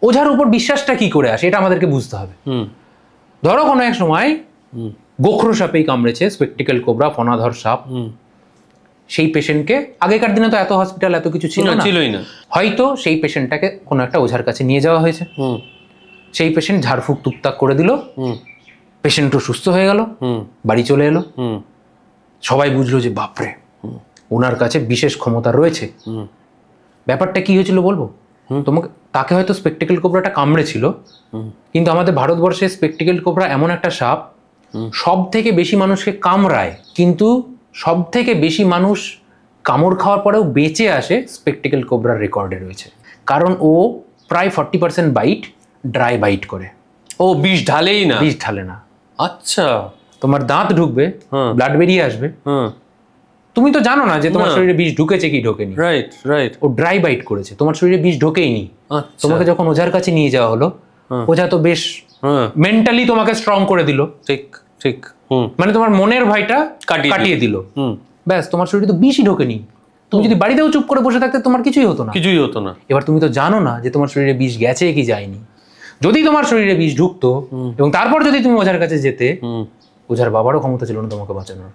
ওঝার উপর বিশ্বাসটা কি করে আসে এটা আমাদেরকে বুঝতে হবে। ধরো কোনো এক সময় গোখরো সাপেই কামড়েছে, স্পেকটিক্যাল কোবরা, ফনাধর সাপ। সেই পেশেন্টকে, আগেকার দিনে তো এত হসপিটাল এত কিছু ছিল না, ছিলই না, হয়তো সেই পেশেন্টটাকে কোনো একটা ওঝার কাছে নিয়ে যাওয়া হয়েছে। সেই পেশেন্ট ঝাড়ফুঁক টুকটাক করে দিল, পেশেন্টও সুস্থ হয়ে গেল, বাড়ি চলে এলো। সবাই বুঝলো যে বাপরে, ওনার কাছে বিশেষ ক্ষমতা রয়েছে। ব্যাপারটা কি হয়েছিল বলবো তোমাকে? তাকে হয়তো স্পেকটিক্যাল কোবরাটা কামড়েছিল, কিন্তু আমাদের ভারতবর্ষে স্পেকটিক্যাল কোবরা এমন একটা সাপ, সব থেকে বেশি মানুষকে কামড়ায়, কিন্তু সব থেকে বেশি মানুষ কামড় খাওয়ার পরেও বেঁচে আসে স্পেকটিক্যাল কোবরার রেকর্ডে রয়েছে। কারণ ও প্রায় 40% বাইট ড্রাই বাইট করে। ও বিষ ঢালেই না, বিষ ঢালে না। আচ্ছা, তোমার দাঁত ঢুকবে, ব্লাড বেরিয়ে আসবে, তুমি তো জানো না যে তোমার শরীরে বিষ ঢুকেছে কি ঢোকেনি। Right right. ও ড্রাই বাইট করেছে, তোমার শরীরে বিষ ঢোকেইনি। তোমাকে যখন ওঝার কাছে নিয়ে যাওয়া হলো, ওঝা তো বেশ মেন্টালি তোমাকে স্ট্রং করে দিল। ঠিক ঠিক। মানে তোমার মনের ভয়টা কাটিয়ে দিল, ব্যাস তোমার শরীরে তো বিষই ঢোকেনি। তুমি যদি বাড়িতেও চুপ করে বসে থাকতে তোমার কিছুই হতো না, কিছুই হতো না। এবার তুমি তো জানো না যে তোমার শরীরে বিষ গেছে কি যায়নি। যদি তোমার শরীরে বিষ ঢুকতো এবং তারপর যদি তুমি ওঝার কাছে যেতে, ওঝার বাবারও ক্ষমতা ছিল না তোমাকে বাঁচানোর।